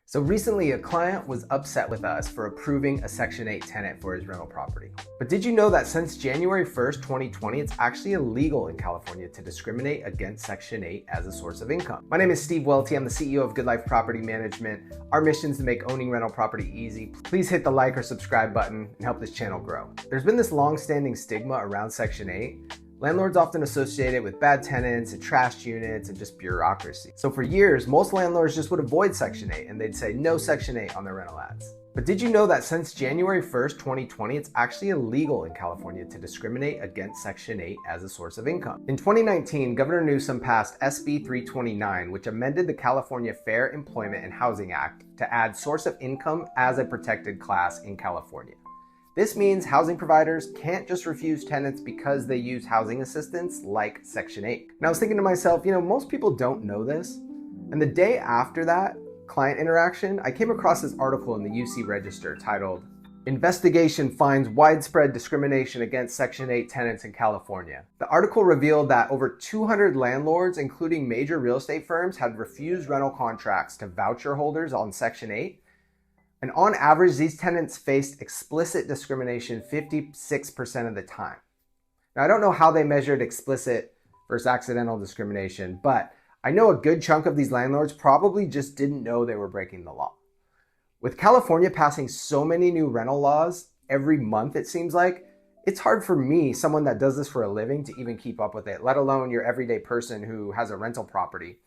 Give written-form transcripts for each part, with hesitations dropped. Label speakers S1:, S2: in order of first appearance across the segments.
S1: So recently, a client was upset with us for approving a Section 8 tenant for his rental property. But did you know that since January 1st, 2020, it's actually illegal in California to discriminate against Section 8 as a source of income? My name is Steve Welty. I'm the CEO of Good Life Property Management. Our mission is to make owning rental property easy. Please hit the like or subscribe button and help this channel grow. There's been this long-standing stigma around Section 8. Landlords often associate it with bad tenants and trashed units and just bureaucracy. So for years, most landlords just would avoid Section 8 and they'd say no Section 8 on their rental ads. But did you know that since January 1st, 2020, it's actually illegal in California to discriminate against Section 8 as a source of income? In 2019, Governor Newsom passed SB329, which amended the California Fair Employment and Housing Act to add source of income as a protected class in California. This means housing providers can't just refuse tenants because they use housing assistance like Section 8. And I was thinking to myself, most people don't know this. And the day after that client interaction, I came across this article in the UC Register titled, "Investigation Finds Widespread Discrimination Against Section 8 Tenants in California." The article revealed that over 200 landlords, including major real estate firms, had refused rental contracts to voucher holders on Section 8. And on average, these tenants faced explicit discrimination 56% of the time. Now, I don't know how they measured explicit versus accidental discrimination, but I know a good chunk of these landlords probably just didn't know they were breaking the law. With California passing so many new rental laws every month, it seems like, it's hard for me, someone that does this for a living, to even keep up with it, let alone your everyday person who has a rental property.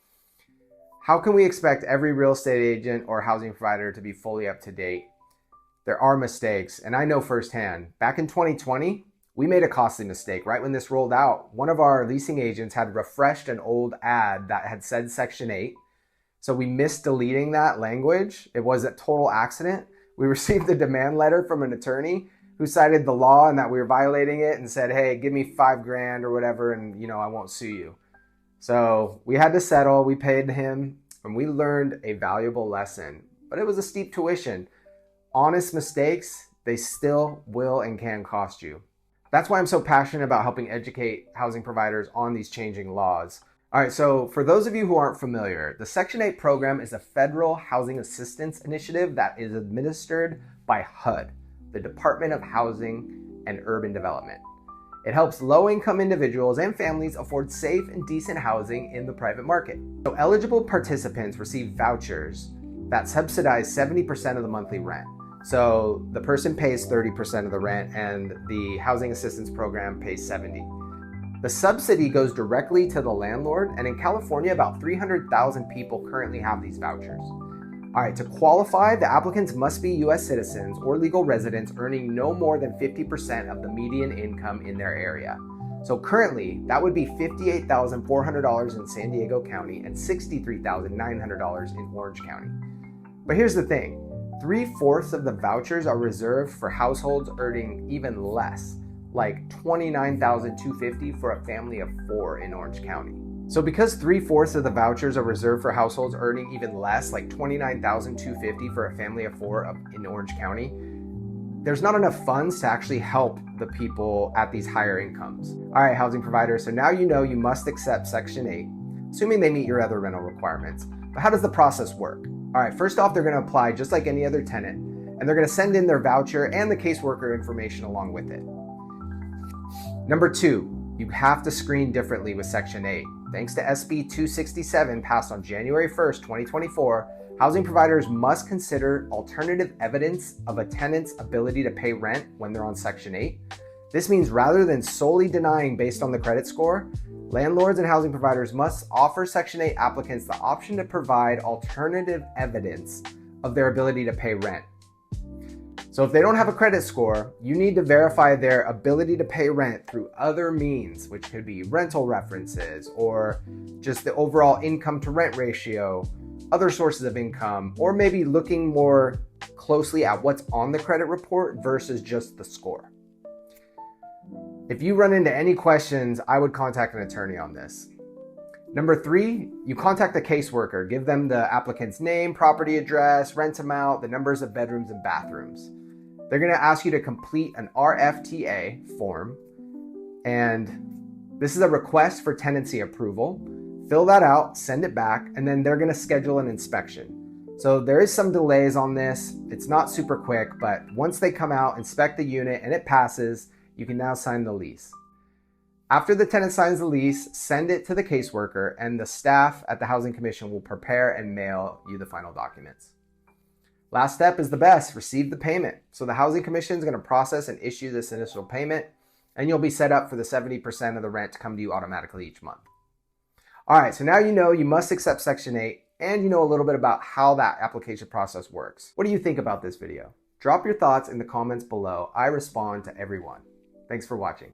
S1: How can we expect every real estate agent or housing provider to be fully up to date? There are mistakes, and I know firsthand. Back in 2020, we made a costly mistake. Right when this rolled out, one of our leasing agents had refreshed an old ad that had said Section 8. So we missed deleting that language. It was a total accident. We received a demand letter from an attorney who cited the law and that we were violating it and said, hey, give me $5,000 or whatever, and I won't sue you. So we had to settle, we paid him, and we learned a valuable lesson. But it was a steep tuition. Honest mistakes, they still will and can cost you. That's why I'm so passionate about helping educate housing providers on these changing laws. All right, so for those of you who aren't familiar, the Section 8 program is a federal housing assistance initiative that is administered by HUD, the Department of Housing and Urban Development. It helps low-income individuals and families afford safe and decent housing in the private market. So eligible participants receive vouchers that subsidize 70% of the monthly rent. So the person pays 30% of the rent and the housing assistance program pays 70%. The subsidy goes directly to the landlord, and in California, about 300,000 people currently have these vouchers. All right, to qualify, the applicants must be U.S. citizens or legal residents earning no more than 50% of the median income in their area. So currently, that would be $58,400 in San Diego County and $63,900 in Orange County. But here's the thing, 3/4 of the vouchers are reserved for households earning even less, like $29,250 for a family of 4 in Orange County. So because 3/4 of the vouchers are reserved for households earning even less, like $29,250 for a family of 4 in Orange County, there's not enough funds to actually help the people at these higher incomes. All right, housing providers, so now you know you must accept Section 8, assuming they meet your other rental requirements. But how does the process work? All right, first off, they're gonna apply just like any other tenant, and they're gonna send in their voucher and the caseworker information along with it. Number 2, you have to screen differently with Section 8. Thanks to SB267 passed on January 1st, 2024, housing providers must consider alternative evidence of a tenant's ability to pay rent when they're on Section 8. This means rather than solely denying based on the credit score, landlords and housing providers must offer Section 8 applicants the option to provide alternative evidence of their ability to pay rent. So if they don't have a credit score, you need to verify their ability to pay rent through other means, which could be rental references or just the overall income to rent ratio, other sources of income, or maybe looking more closely at what's on the credit report versus just the score. If you run into any questions, I would contact an attorney on this. Number 3, you contact the caseworker. Give them the applicant's name, property address, rent amount, the numbers of bedrooms and bathrooms. They're going to ask you to complete an RFTA form, and this is a request for tenancy approval. Fill that out, send it back, and then they're going to schedule an inspection. So there is some delays on this. It's not super quick, but once they come out, inspect the unit and it passes, you can now sign the lease. After the tenant signs the lease, send it to the caseworker and the staff at the Housing Commission will prepare and mail you the final documents. Last step is the best, receive the payment. So the Housing Commission is going to process and issue this initial payment, and you'll be set up for the 70% of the rent to come to you automatically each month. All right, so now you know you must accept Section 8, and you know a little bit about how that application process works. What do you think about this video? Drop your thoughts in the comments below. I respond to everyone. Thanks for watching.